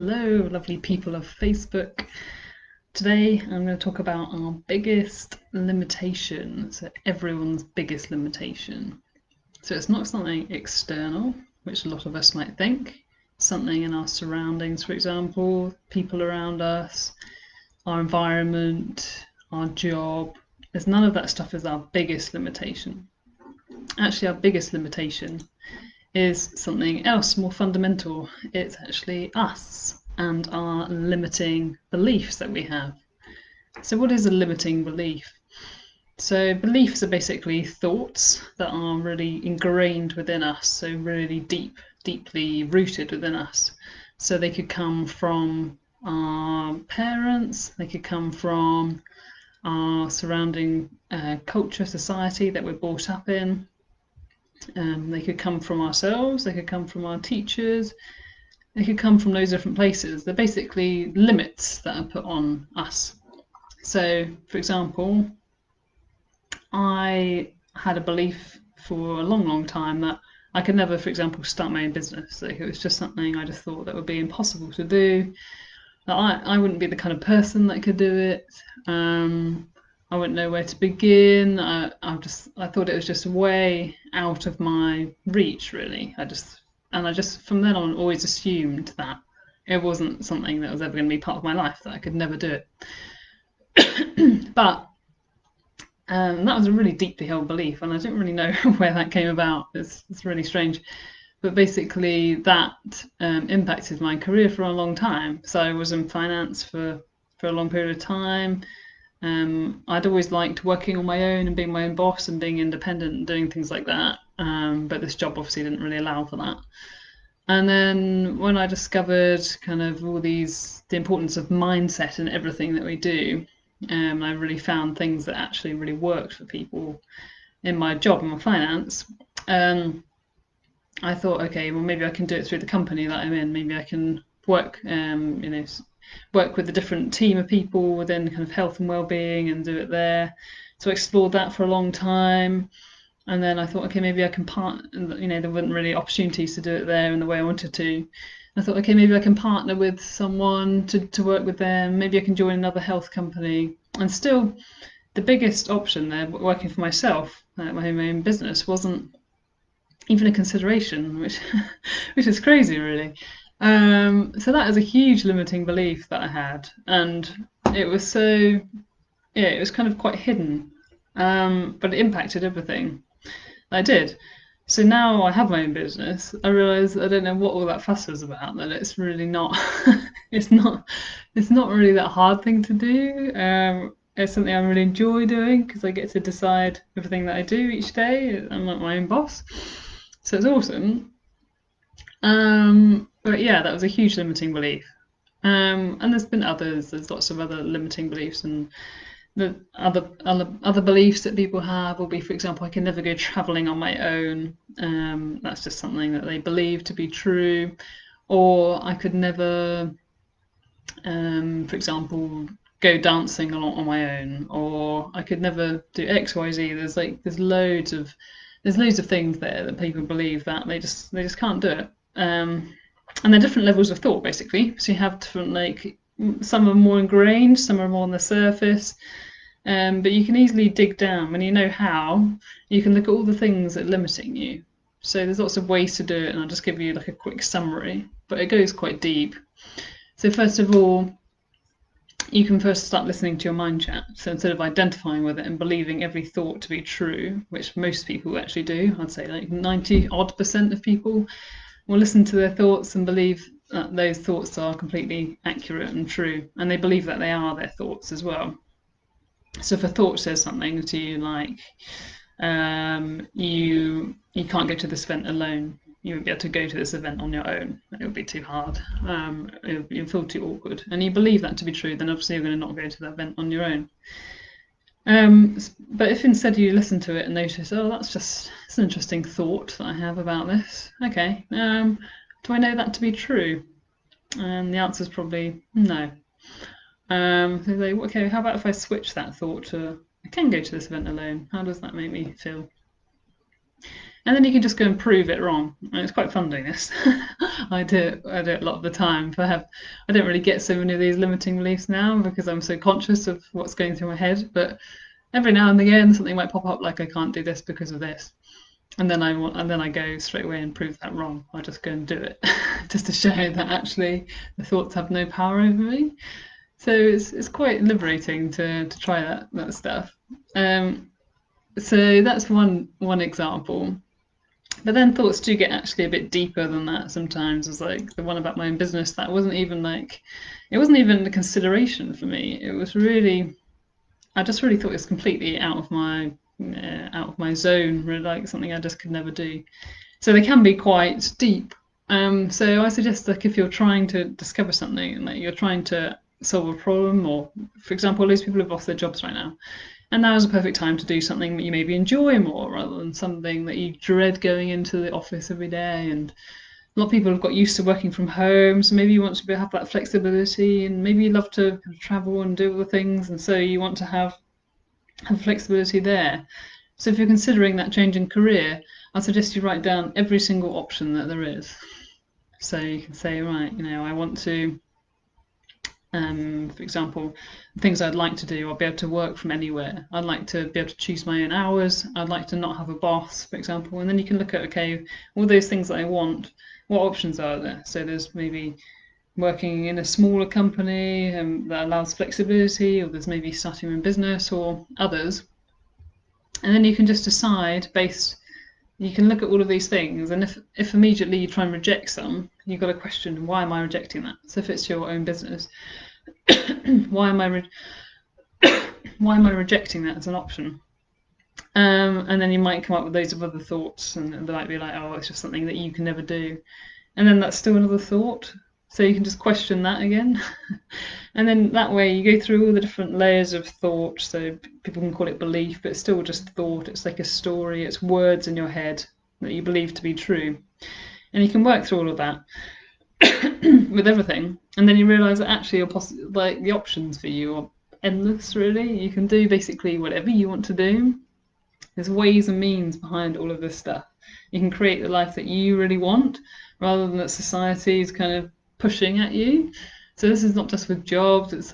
Hello, lovely people of Facebook. Today I'm going to talk about our biggest limitation, so everyone's biggest limitation. So it's not something external, which a lot of us might think, something in our surroundings, for example, people around us, our environment, our job. There's none of that stuff is our biggest limitation. Actually, our biggest limitation is something else more fundamental. It's actually us and our limiting beliefs that we have. So, what is a limiting belief? So, beliefs are basically thoughts that are really ingrained within us, so really deeply rooted within us. So, they could come from our parents, they could come from our surrounding culture, society that we're brought up in. They could come from ourselves, they could come from our teachers, they could come from those different places. They're basically limits that are put on us. So, for example, I had a belief for a long, long time that I could never, for example, start my own business. Like it was just something I just thought that would be impossible to do. That I wouldn't be the kind of person that could do it. I wouldn't know where to begin. I thought it was just way out of my reach, really. I just from then on always assumed that it wasn't something that was ever going to be part of my life, that I could never do it. But that was a really deeply held belief, and I don't really know where that came about. It's really strange. But basically, that impacted my career for a long time. So I was in finance for a long period of time. I'd always liked working on my own and being my own boss and being independent and doing things like that. But this job obviously didn't really allow for that. And then when I discovered kind of the importance of mindset in everything that we do, I really found things that actually really worked for people in my job and my finance. Um, I thought, okay, well maybe I can do it through the company that I'm in. Maybe I can work with a different team of people within kind of health and well-being and do it there. So I explored that for a long time. And then I thought, okay, maybe I can there weren't really opportunities to do it there in the way I wanted to. I thought, okay, maybe I can partner with someone to work with them. Maybe I can join another health company. And still, the biggest option there, working for myself, my own business, wasn't even a consideration, which which is crazy, really. So that is a huge limiting belief that I had, and it was so yeah, it was kind of quite hidden, but it impacted everything I did. So now I have my own business. I realise I don't know what all that fuss was about. That it's really not, it's not, it's not really that hard thing to do. It's something I really enjoy doing because I get to decide everything that I do each day. I'm like my own boss, so it's awesome. But yeah, that was a huge limiting belief. And there's been others. There's lots of other limiting beliefs, and the other beliefs that people have will be, for example, I can never go traveling on my own. That's just something that they believe to be true. Or I could never, for example, go dancing a lot on my own. Or I could never do X, Y, Z. There's loads of things there that people believe that they just can't do it. And they're different levels of thought, basically. So you have different, like, some are more ingrained, some are more on the surface. But you can easily dig down when you know how. You can look at all the things that are limiting you. So there's lots of ways to do it, and I'll just give you like a quick summary. But it goes quite deep. So first of all, you can first start listening to your mind chat. So instead of identifying with it and believing every thought to be true, which most people actually do, I'd say like 90% of people will listen to their thoughts and believe that those thoughts are completely accurate and true, and they believe that they are their thoughts as well. So if a thought says something to you like, you can't go to this event alone. You won't be able to go to this event on your own. It would be too hard. You'll feel too awkward. And you believe that to be true, then obviously you're going to not go to that event on your own. But if instead you listen to it and notice, oh, it's an interesting thought that I have about this. Okay, do I know that to be true? And the answer is probably no. So they okay, how about if I switch that thought to I can go to this event alone? How does that make me feel? And then you can just go and prove it wrong. And it's quite fun doing this. I do it a lot of the time. I don't really get so many of these limiting beliefs now because I'm so conscious of what's going through my head. But every now and again, something might pop up like I can't do this because of this, and then I go straight away and prove that wrong. I just go and do it, just to show that actually the thoughts have no power over me. So it's quite liberating to try that stuff. So that's one example. But then thoughts do get actually a bit deeper than that sometimes. It's like the one about my own business that wasn't even a consideration for me. It was really, I just really thought it was completely out of my zone, really, like something I just could never do. So they can be quite deep. So I suggest, like, if you're trying to discover something and like you're trying to solve a problem, or for example, those people have lost their jobs right now, and now is a perfect time to do something that you maybe enjoy more rather than something that you dread going into the office every day. And a lot of people have got used to working from home, so maybe you want to have that flexibility, and maybe you love to kind of travel and do other things, and so you want to have flexibility there. So if you're considering that change in career, I suggest you write down every single option that there is. So you can say, right, I want to, for example, things I'd like to do, I'll be able to work from anywhere. I'd like to be able to choose my own hours. I'd like to not have a boss, for example. And then you can look at, okay, all those things that I want, what options are there? So there's maybe working in a smaller company that allows flexibility, or there's maybe starting a business or others. And then you can just decide you can look at all of these things, and if immediately you try and reject some, you've got to question, why am I rejecting that? So if it's your own business, why am I rejecting that as an option? And then you might come up with loads of other thoughts, and they might be like, oh, it's just something that you can never do. And then that's still another thought. So you can just question that again. And then that way you go through all the different layers of thought. So people can call it belief, but it's still just thought. It's like a story, it's words in your head that you believe to be true. And you can work through all of that with everything. And then you realize that actually like the options for you are endless, really. You can do basically whatever you want to do. There's ways and means behind all of this stuff. You can create the life that you really want rather than that society is kind of pushing at you. So this is not just with jobs, it's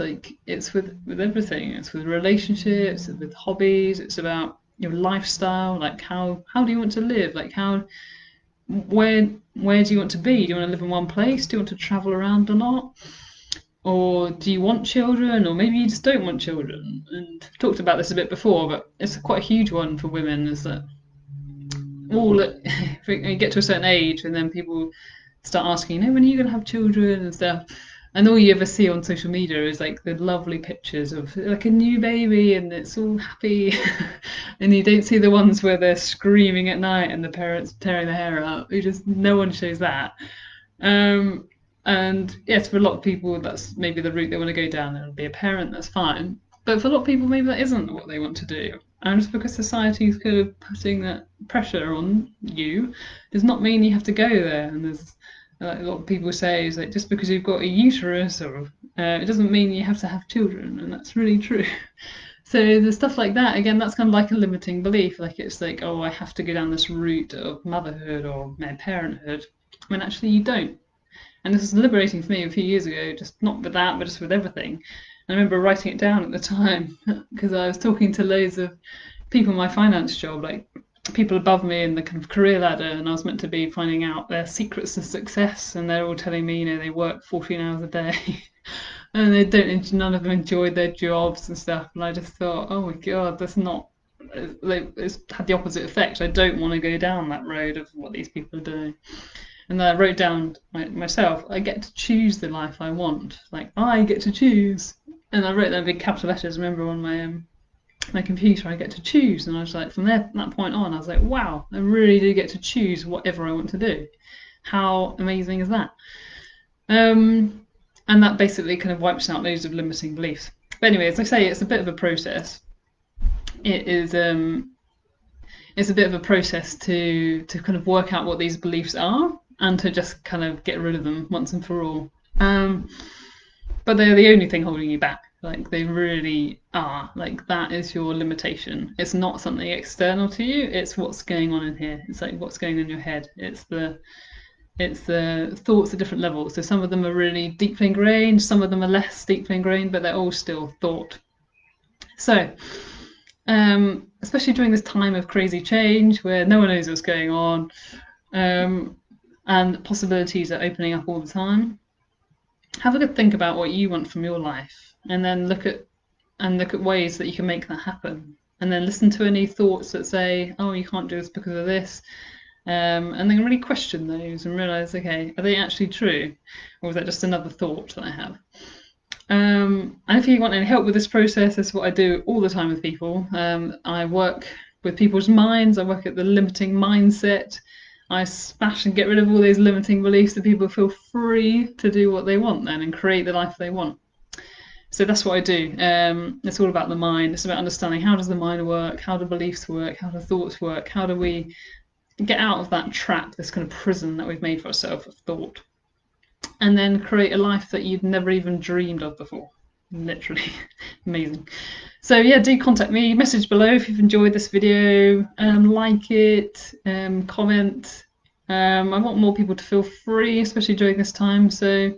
with everything. It's with relationships, it's with hobbies, it's about your lifestyle, like how do you want to live? Like where do you want to be? Do you want to live in one place? Do you want to travel around a lot? Or do you want children? Or maybe you just don't want children. And I've talked about this a bit before, but it's quite a huge one for women, is that you get to a certain age and then people start asking, when are you going to have children and stuff? And all you ever see on social media is like the lovely pictures of like a new baby and it's all happy. And you don't see the ones where they're screaming at night and the parents tearing their hair out. No one shows that. And yes, for a lot of people, that's maybe the route they want to go down and be a parent, that's fine. But for a lot of people, maybe that isn't what they want to do. And just because society is kind of putting that pressure on you does not mean you have to go there. And there's like a lot of people say is that just because you've got a uterus, or it doesn't mean you have to have children, and that's really true. So the stuff like that, again, that's kind of like a limiting belief. Like it's like, oh, I have to go down this route of motherhood or parenthood, when actually you don't. And this was liberating for me a few years ago, just not with that, but just with everything. And I remember writing it down at the time because I was talking to loads of people in my finance job, like people above me in the kind of career ladder, and I was meant to be finding out their secrets to success, and they're all telling me, they work 14 hours a day, and none of them enjoyed their jobs and stuff. And I just thought, oh my God, it's had the opposite effect. I don't want to go down that road of what these people are doing. And then I wrote down myself, I get to choose the life I want. Like, I get to choose. And I wrote that in big capital letters, remember, on my computer, I get to choose. And I was like, from that point on, I was like, wow, I really do get to choose whatever I want to do. How amazing is that? And that basically kind of wipes out loads of limiting beliefs. But anyway, as I say, it's a bit of a process. It is it's a bit of a process to kind of work out what these beliefs are and to just kind of get rid of them once and for all. But they're the only thing holding you back. Like they really are. Like that is your limitation. It's not something external to you. It's what's going on in here. It's like what's going on in your head. It's the thoughts at different levels. So some of them are really deeply ingrained, some of them are less deeply ingrained, but they're all still thought. So, especially during this time of crazy change where no one knows what's going on, and possibilities are opening up all the time, have a good think about what you want from your life, and then look at ways that you can make that happen. And then listen to any thoughts that say, "Oh, you can't do this because of this," and then really question those and realize, okay, are they actually true, or is that just another thought that I have? And if you want any help with this process, this is what I do all the time with people. I work with people's minds. I work at the limiting mindset. I smash and get rid of all those limiting beliefs so people feel free to do what they want then and create the life they want. So that's what I do. It's all about the mind. It's about understanding how does the mind work, how do beliefs work, how do thoughts work, how do we get out of that trap, this kind of prison that we've made for ourselves of thought, and then create a life that you'd never even dreamed of before. Literally amazing. So yeah, do contact me, message below if you've enjoyed this video, like it, comment. I want more people to feel free, especially during this time. So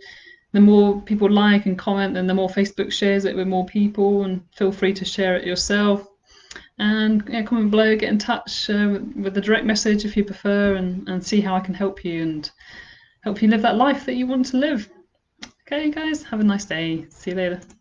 the more people like and comment, then the more Facebook shares it with more people, and feel free to share it yourself. And yeah, comment below, get in touch with the direct message if you prefer, and see how I can help you and help you live that life that you want to live. Okay, guys, have a nice day. See you later.